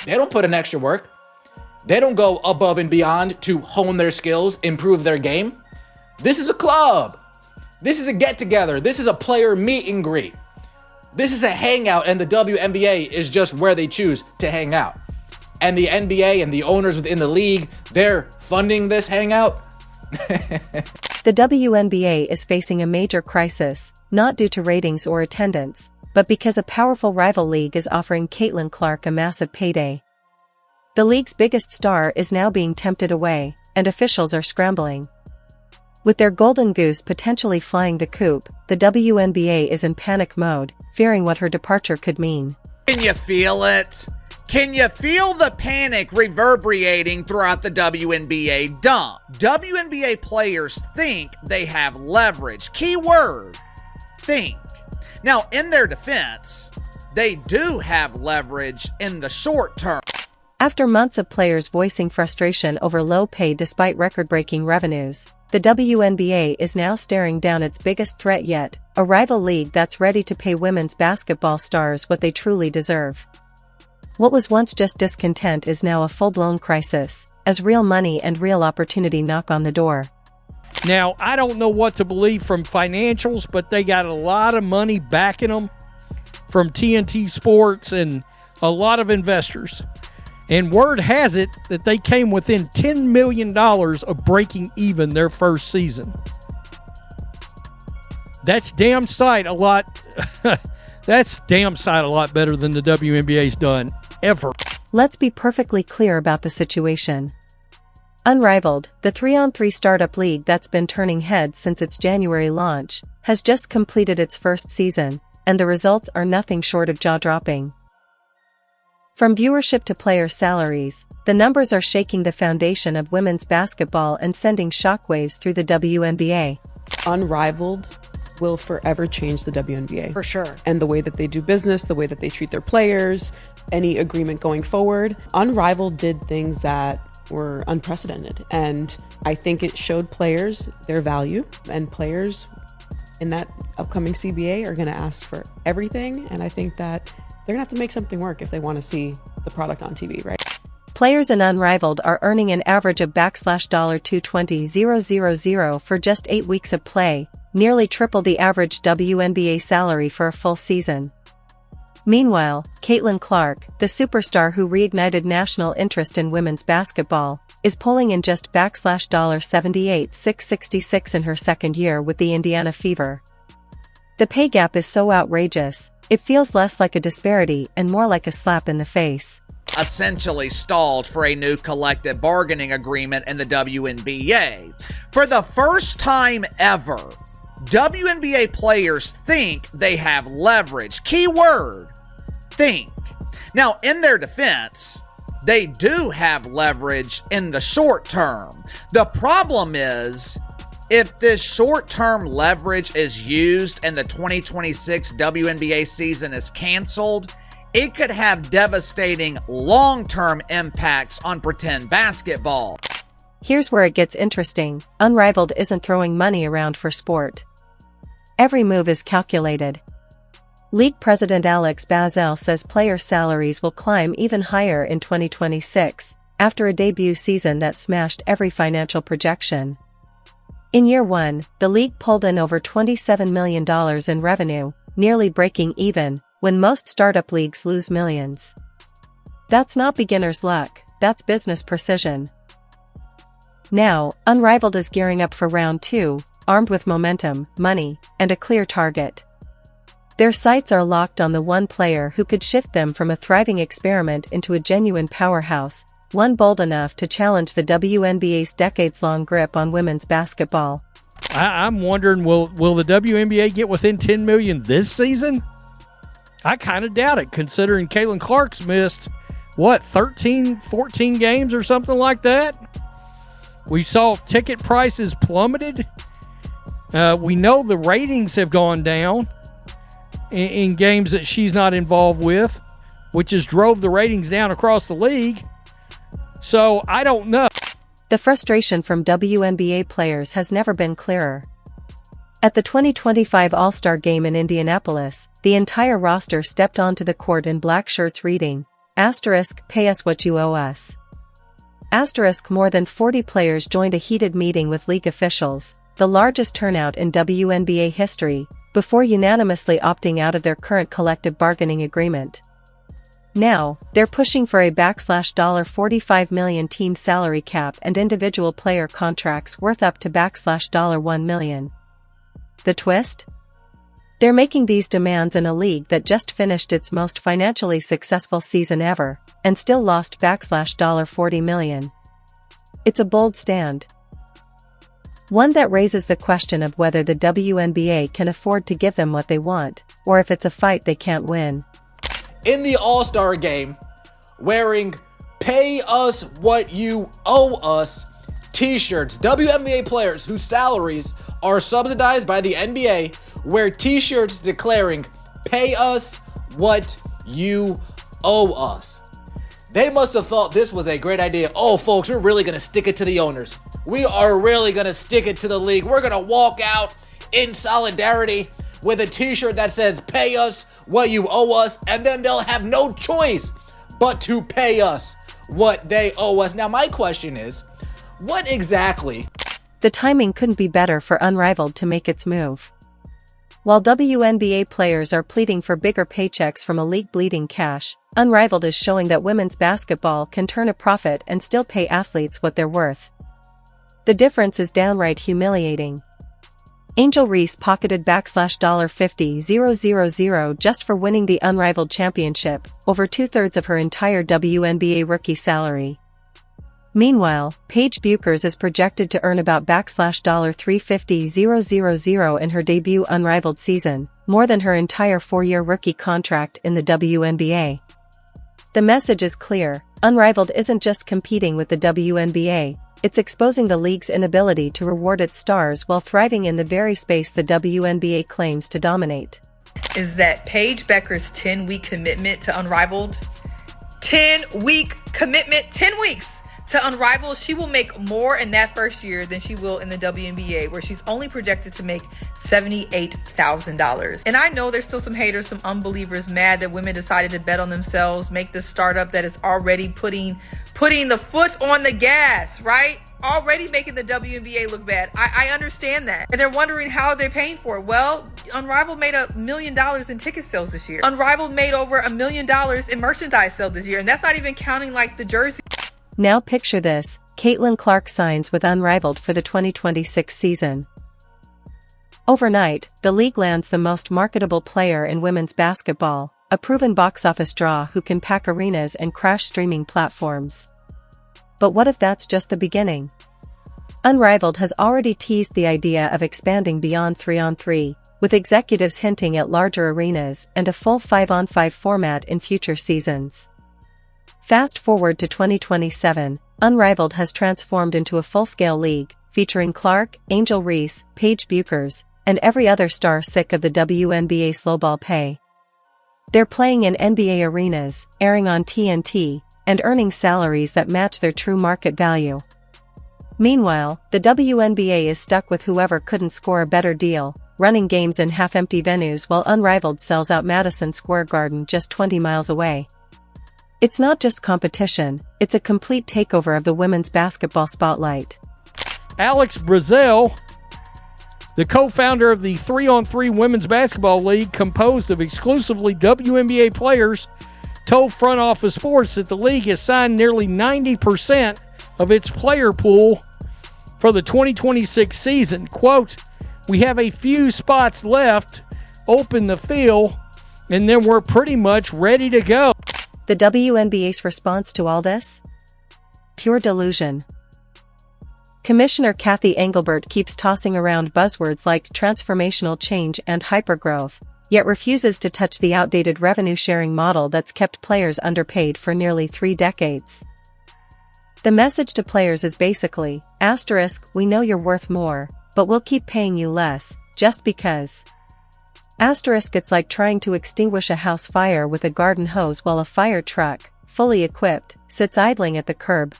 They don't put in extra work. They don't go above and beyond to hone their skills, improve their game. This is a club. This is a get-together. This is a player meet and greet. This is a hangout, and the WNBA is just where they choose to hang out. And the NBA and the owners within the league, they're funding this hangout. The WNBA is facing a major crisis, not due to ratings or attendance, but because a powerful rival league is offering Caitlin Clark a massive payday. The league's biggest star is now being tempted away, and officials are scrambling. With their golden goose potentially flying the coop, the WNBA is in panic mode, fearing what her departure could mean. Can you feel it? Can you feel the panic reverberating throughout the WNBA dump? WNBA players think they have leverage. Key word, think. Now, in their defense, they do have leverage in the short term. After months of players voicing frustration over low pay despite record-breaking revenues, the WNBA is now staring down its biggest threat yet, a rival league that's ready to pay women's basketball stars what they truly deserve. What was once just discontent is now a full-blown crisis, as real money and real opportunity knock on the door. Now, I don't know what to believe from financials, but they got a lot of money backing them from TNT Sports and a lot of investors. And word has it that they came within $10 million of breaking even their first season. That's damn sight a lot. That's damn sight a lot better than the WNBA's done ever. Let's be perfectly clear about the situation. Unrivaled, the 3-on-3 startup league that's been turning heads since its January launch, has just completed its first season, and the results are nothing short of jaw-dropping. From viewership to player salaries, the numbers are shaking the foundation of women's basketball and sending shockwaves through the WNBA. Unrivaled will forever change the WNBA. For sure. And the way that they do business, the way that they treat their players, any agreement going forward. Unrivaled did things that were unprecedented. And I think it showed players their value, and players in that upcoming CBA are going to ask for everything. And I think that they're going to have to make something work if they want to see the product on TV, right? Players in Unrivaled are earning an average of $220,000 for just 8 weeks of play, nearly triple the average WNBA salary for a full season. Meanwhile, Caitlin Clark, the superstar who reignited national interest in women's basketball, is pulling in just $78,666 in her second year with the Indiana Fever. The pay gap is so outrageous, it feels less like a disparity and more like a slap in the face. Essentially stalled for a new collective bargaining agreement in the WNBA. For the first time ever, WNBA players think they have leverage. Key word, think. Now, in their defense, they do have leverage in the short term. The problem is, if this short-term leverage is used and the 2026 WNBA season is canceled, it could have devastating long-term impacts on pretend basketball. Here's where it gets interesting. Unrivaled isn't throwing money around for sport. Every move is calculated. League President Alex Bazel says player salaries will climb even higher in 2026, after a debut season that smashed every financial projection. In year one, the league pulled in over $27 million in revenue, nearly breaking even, when most startup leagues lose millions. That's not beginner's luck, that's business precision. Now, Unrivaled is gearing up for round two, armed with momentum, money, and a clear target. Their sights are locked on the one player who could shift them from a thriving experiment into a genuine powerhouse, one bold enough to challenge the WNBA's decades-long grip on women's basketball. I'm wondering, will the WNBA get within $10 million this season? I kind of doubt it, considering Caitlin Clark's missed, 13, 14 games or something like that? We saw ticket prices plummeted. We know the ratings have gone down in games that she's not involved with, which has drove the ratings down across the league. So, I don't know. The frustration from WNBA players has never been clearer. At the 2025 All-Star Game in Indianapolis, the entire roster stepped onto the court in black shirts reading, Asterisk, pay us what you owe us. Asterisk, more than 40 players joined a heated meeting with league officials, the largest turnout in WNBA history, before unanimously opting out of their current collective bargaining agreement. Now, they're pushing for a $45 million team salary cap and individual player contracts worth up to $1 million. The twist? They're making these demands in a league that just finished its most financially successful season ever, and still lost $40 million. It's a bold stand. One that raises the question of whether the WNBA can afford to give them what they want, or if it's a fight they can't win. In the All-Star game, wearing "Pay Us What You Owe Us" t-shirts, WNBA players whose salaries are subsidized by the NBA wear t-shirts declaring "Pay us what you owe us." They must have thought this was a great idea. Oh, folks, we're really going to stick it to the owners. We are really going to stick it to the league. We're going to walk out in solidarity with a t-shirt that says "Pay us what you owe us," and then they'll have no choice but to pay us what they owe us. Now, my question is, what exactly? The timing couldn't be better for Unrivaled to make its move. While WNBA players are pleading for bigger paychecks from a league bleeding cash, Unrivaled is showing that women's basketball can turn a profit and still pay athletes what they're worth. The difference is downright humiliating. Angel Reese pocketed $50,000 just for winning the Unrivaled championship, over 2/3 of her entire WNBA rookie salary. Meanwhile, Paige Bueckers is projected to earn about $350,000 in her debut Unrivaled season, more than her entire 4-year rookie contract in the WNBA. The message is clear: Unrivaled isn't just competing with the WNBA, it's exposing the league's inability to reward its stars while thriving in the very space the WNBA claims to dominate. Is that Paige Bueckers' 10-week commitment to Unrivaled? 10-week commitment, 10 weeks! To Unrivaled, she will make more in that first year than she will in the WNBA, where she's only projected to make $78,000. And I know there's still some haters, some unbelievers mad that women decided to bet on themselves, make this startup that is already putting the foot on the gas, right? Already making the WNBA look bad. I understand that. And they're wondering how they're paying for it. Well, Unrivaled made $1 million in ticket sales this year. Unrivaled made over $1 million in merchandise sales this year. And that's not even counting like the jersey. Now picture this: Caitlin Clark signs with Unrivaled for the 2026 season. Overnight, the league lands the most marketable player in women's basketball, a proven box office draw who can pack arenas and crash streaming platforms. But what if that's just the beginning? Unrivaled has already teased the idea of expanding beyond 3-on-3, with executives hinting at larger arenas and a full 5-on-5 format in future seasons. Fast forward to 2027, Unrivaled has transformed into a full-scale league, featuring Clark, Angel Reese, Paige Bueckers, and every other star sick of the WNBA slowball pay. They're playing in NBA arenas, airing on TNT, and earning salaries that match their true market value. Meanwhile, the WNBA is stuck with whoever couldn't score a better deal, running games in half-empty venues while Unrivaled sells out Madison Square Garden just 20 miles away. It's not just competition, it's a complete takeover of the women's basketball spotlight. Alex Brazell, the co-founder of the 3-on-3 Women's Basketball League composed of exclusively WNBA players, told Front Office Sports that the league has signed nearly 90% of its player pool for the 2026 season. Quote, "We have a few spots left open to fill, and then we're pretty much ready to go." The WNBA's response to all this? Pure delusion. Commissioner Kathy Engelbert keeps tossing around buzzwords like transformational change and hypergrowth, yet refuses to touch the outdated revenue-sharing model that's kept players underpaid for nearly 3 decades. The message to players is basically, we know you're worth more, but we'll keep paying you less, just because. It's like trying to extinguish a house fire with a garden hose while a fire truck, fully equipped, sits idling at the curb.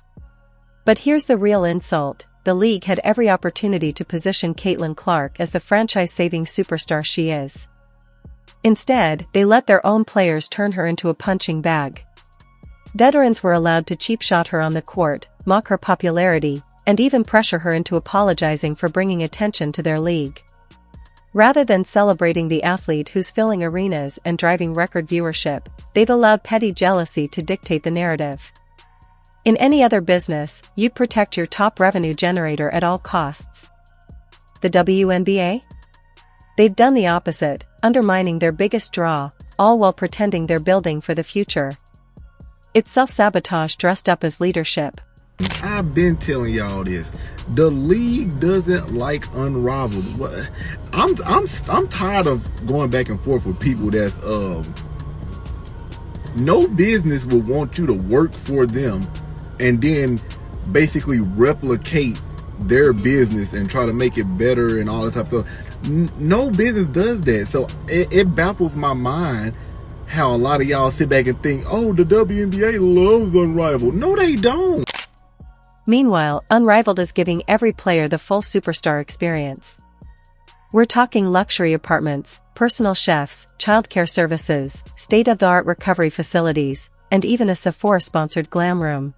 But here's the real insult: the league had every opportunity to position Caitlin Clark as the franchise-saving superstar she is. Instead, they let their own players turn her into a punching bag. Veterans were allowed to cheap shot her on the court, mock her popularity, and even pressure her into apologizing for bringing attention to their league. Rather than celebrating the athlete who's filling arenas and driving record viewership, they've allowed petty jealousy to dictate the narrative. In any other business, you'd protect your top revenue generator at all costs. The WNBA? They've done the opposite, undermining their biggest draw, all while pretending they're building for the future. It's self-sabotage dressed up as leadership. I've been telling y'all this. The league doesn't like Unrivaled. I'm tired of going back and forth with people that's no business would want you to work for them and then basically replicate their business and try to make it better and all that type of stuff. No business does that. So it baffles my mind how a lot of y'all sit back and think, oh, the WNBA loves Unrivaled. No, they don't. Meanwhile, Unrivaled is giving every player the full superstar experience. We're talking luxury apartments, personal chefs, childcare services, state-of-the-art recovery facilities, and even a Sephora-sponsored glam room.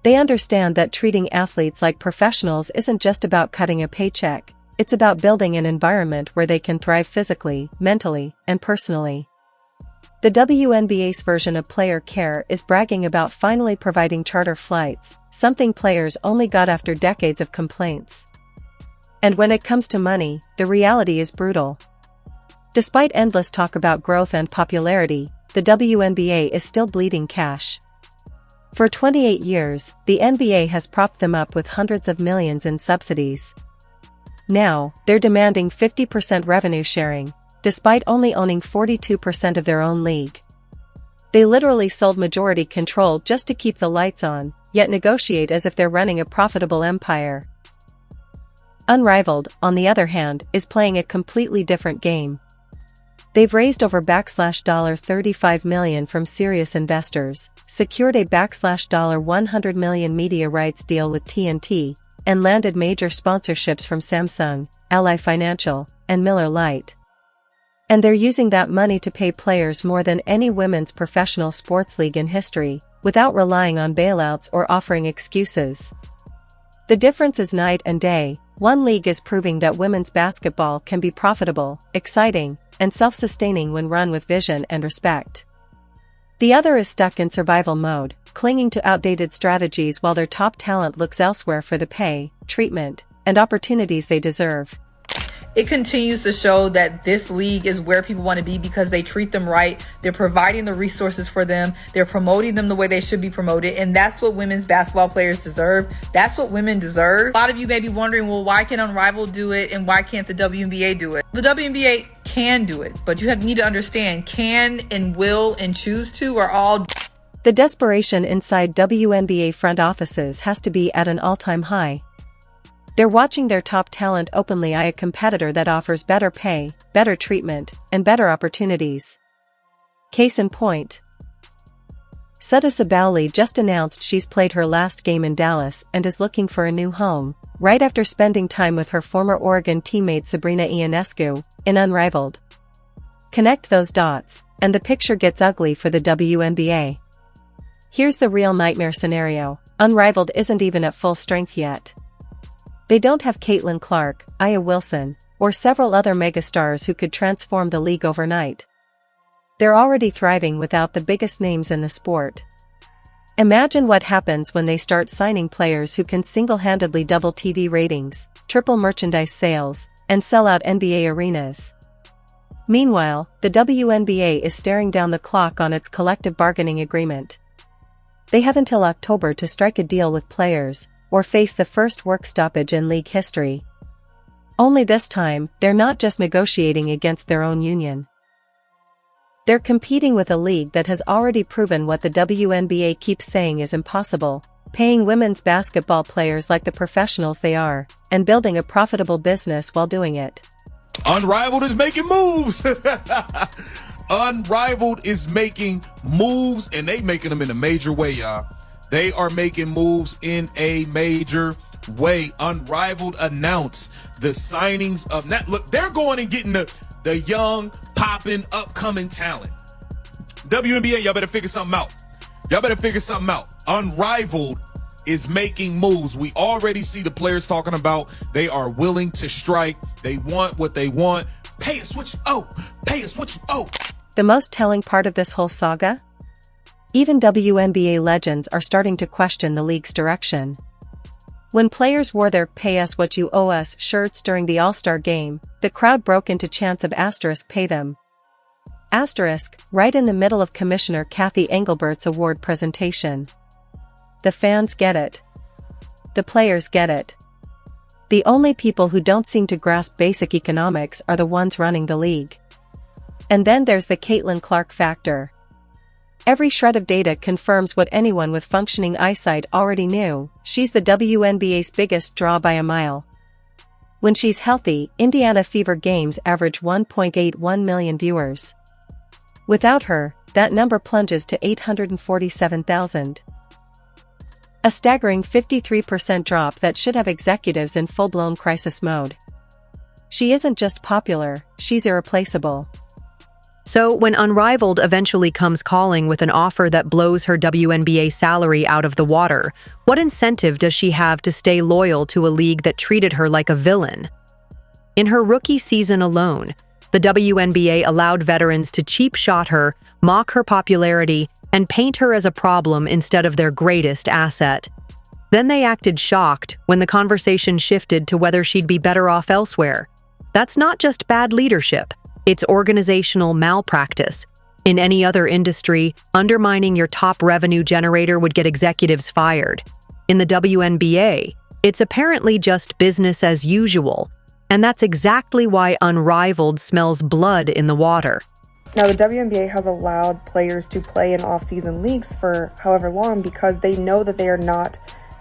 They understand that treating athletes like professionals isn't just about cutting a paycheck, it's about building an environment where they can thrive physically, mentally, and personally. The WNBA's version of player care is bragging about finally providing charter flights, something players only got after decades of complaints. And when it comes to money, the reality is brutal. Despite endless talk about growth and popularity, the WNBA is still bleeding cash. For 28 years, the NBA has propped them up with hundreds of millions in subsidies. Now, they're demanding 50% revenue sharing, despite only owning 42% of their own league. They literally sold majority control just to keep the lights on, yet negotiate as if they're running a profitable empire. Unrivaled, on the other hand, is playing a completely different game. They've raised over $35 million from serious investors, secured a $100 million media rights deal with TNT, and landed major sponsorships from Samsung, Ally Financial, and Miller Lite. And they're using that money to pay players more than any women's professional sports league in history, without relying on bailouts or offering excuses. The difference is night and day. One league is proving that women's basketball can be profitable, exciting, and self-sustaining when run with vision and respect. The other is stuck in survival mode, clinging to outdated strategies while their top talent looks elsewhere for the pay, treatment, and opportunities they deserve. It continues to show that this league is where people want to be because they treat them right. They're providing the resources for them. They're promoting them the way they should be promoted. And that's what women's basketball players deserve. That's what women deserve. A lot of you may be wondering, well, why can Unrivaled do it and why can't the WNBA do it? The WNBA can do it, but you need to understand can and will and choose to are all. The desperation inside WNBA front offices has to be at an all-time high. They're watching their top talent openly eye a competitor that offers better pay, better treatment, and better opportunities. Case in point. Sutta Sabauli just announced she's played her last game in Dallas and is looking for a new home, right after spending time with her former Oregon teammate Sabrina Ionescu, in Unrivaled. Connect those dots, and the picture gets ugly for the WNBA. Here's the real nightmare scenario. Unrivaled isn't even at full strength yet. They don't have Caitlin Clark, Aya Wilson, or several other megastars who could transform the league overnight. They're already thriving without the biggest names in the sport. Imagine what happens when they start signing players who can single-handedly double TV ratings, triple merchandise sales, and sell out NBA arenas. Meanwhile, the WNBA is staring down the clock on its collective bargaining agreement. They have until October to strike a deal with players, or face the first work stoppage in league history. Only this time, they're not just negotiating against their own union. They're competing with a league that has already proven what the WNBA keeps saying is impossible, paying women's basketball players like the professionals they are, and building a profitable business while doing it. Unrivaled is making moves. Unrivaled is making moves, and they making them in a major way, y'all. They are making moves in a major way. Unrivaled announced the signings of look, they're going and getting the young, popping, upcoming talent. WNBA, y'all better figure something out. Y'all better figure something out. Unrivaled is making moves. We already see the players talking about they are willing to strike. They want what they want. Pay us what you owe. Pay us what you owe. The most telling part of this whole saga? Even WNBA legends are starting to question the league's direction. When players wore their "Pay us what you owe us" shirts during the All-Star game, the crowd broke into chants of * pay them. * right in the middle of Commissioner Kathy Engelbert's award presentation. The fans get it. The players get it. The only people who don't seem to grasp basic economics are the ones running the league. And then there's the Caitlin Clark factor. Every shred of data confirms what anyone with functioning eyesight already knew: she's the WNBA's biggest draw by a mile. When she's healthy, Indiana Fever games average 1.81 million viewers. Without her, that number plunges to 847,000. A staggering 53% drop that should have executives in full-blown crisis mode. She isn't just popular, she's irreplaceable. So, when Unrivaled eventually comes calling with an offer that blows her WNBA salary out of the water, what incentive does she have to stay loyal to a league that treated her like a villain? In her rookie season alone, the WNBA allowed veterans to cheap shot her, mock her popularity, and paint her as a problem instead of their greatest asset. Then they acted shocked when the conversation shifted to whether she'd be better off elsewhere. That's not just bad leadership. It's organizational malpractice. In any other industry, undermining your top revenue generator would get executives fired. In the WNBA, it's apparently just business as usual, and that's exactly why Unrivaled smells blood in the water. Now, the WNBA has allowed players to play in off-season leagues for however long because they know that they are not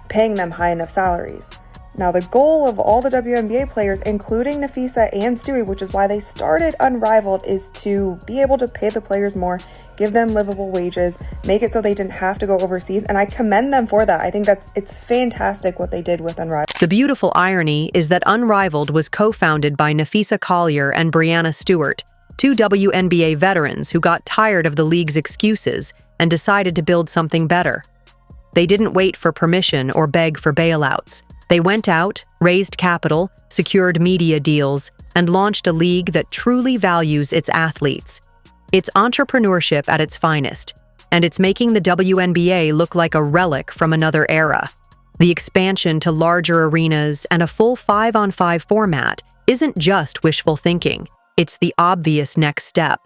paying them high enough salaries. Now, the goal of all the WNBA players, including Nafisa and Stewie, which is why they started Unrivaled, is to be able to pay the players more, give them livable wages, make it so they didn't have to go overseas, and I commend them for that. I think it's fantastic what they did with Unrivaled. The beautiful irony is that Unrivaled was co-founded by Nafisa Collier and Brianna Stewart, two WNBA veterans who got tired of the league's excuses and decided to build something better. They didn't wait for permission or beg for bailouts. They went out, raised capital, secured media deals, and launched a league that truly values its athletes. It's entrepreneurship at its finest, and it's making the WNBA look like a relic from another era. The expansion to larger arenas and a full 5-on-5 format isn't just wishful thinking. It's the obvious next step.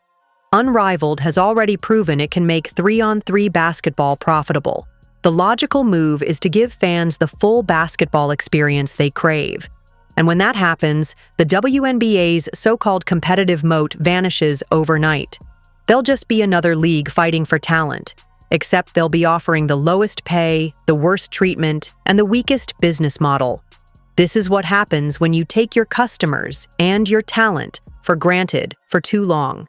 Unrivaled has already proven it can make 3-on-3 basketball profitable. The logical move is to give fans the full basketball experience they crave. And when that happens, the WNBA's so-called competitive moat vanishes overnight. They'll just be another league fighting for talent, except they'll be offering the lowest pay, the worst treatment, and the weakest business model. This is what happens when you take your customers and your talent for granted for too long.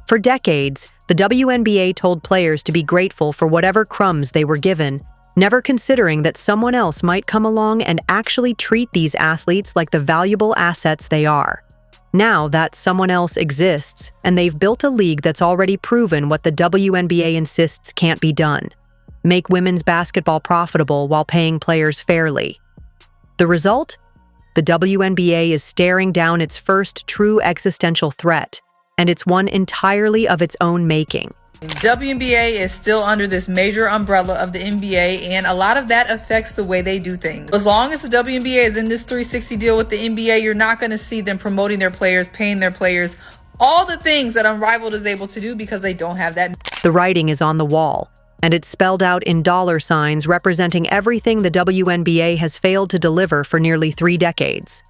For decades, the WNBA told players to be grateful for whatever crumbs they were given, never considering that someone else might come along and actually treat these athletes like the valuable assets they are. Now that someone else exists, and they've built a league that's already proven what the WNBA insists can't be done: make women's basketball profitable while paying players fairly. The result? The WNBA is staring down its first true existential threat, and it's one entirely of its own making. WNBA is still under this major umbrella of the NBA, and a lot of that affects the way they do things. As long as the WNBA is in this 360 deal with the NBA, you're not going to see them promoting their players, paying their players, all the things that Unrivaled is able to do because they don't have that. The writing is on the wall, and it's spelled out in dollar signs representing everything the WNBA has failed to deliver for nearly 3 decades.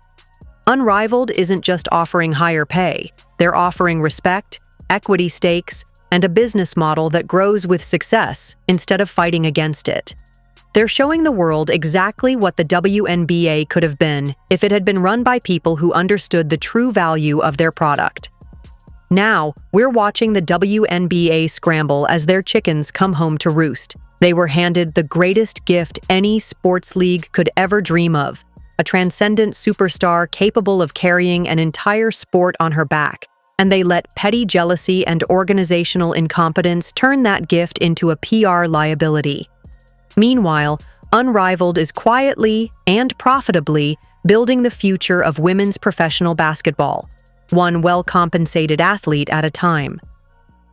Unrivaled isn't just offering higher pay. They're offering respect, equity stakes, and a business model that grows with success instead of fighting against it. They're showing the world exactly what the WNBA could have been if it had been run by people who understood the true value of their product. Now, we're watching the WNBA scramble as their chickens come home to roost. They were handed the greatest gift any sports league could ever dream of: a transcendent superstar capable of carrying an entire sport on her back. and they let petty jealousy and organizational incompetence turn that gift into a PR liability. Meanwhile, Unrivaled is quietly and profitably building the future of women's professional basketball, one well-compensated athlete at a time.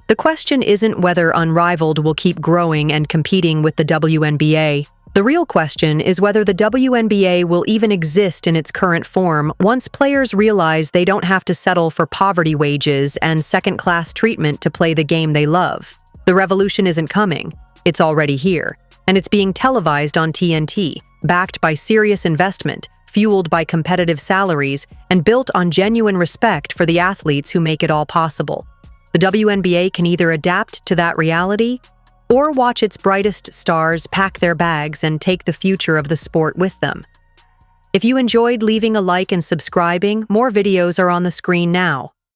The question isn't whether Unrivaled will keep growing and competing with the WNBA. The real question is whether the WNBA will even exist in its current form once players realize they don't have to settle for poverty wages and second-class treatment to play the game they love. The revolution isn't coming, it's already here, and it's being televised on TNT, backed by serious investment, fueled by competitive salaries, and built on genuine respect for the athletes who make it all possible. The WNBA can either adapt to that reality or watch its brightest stars pack their bags and take the future of the sport with them. If you enjoyed leaving a like and subscribing, more videos are on the screen now.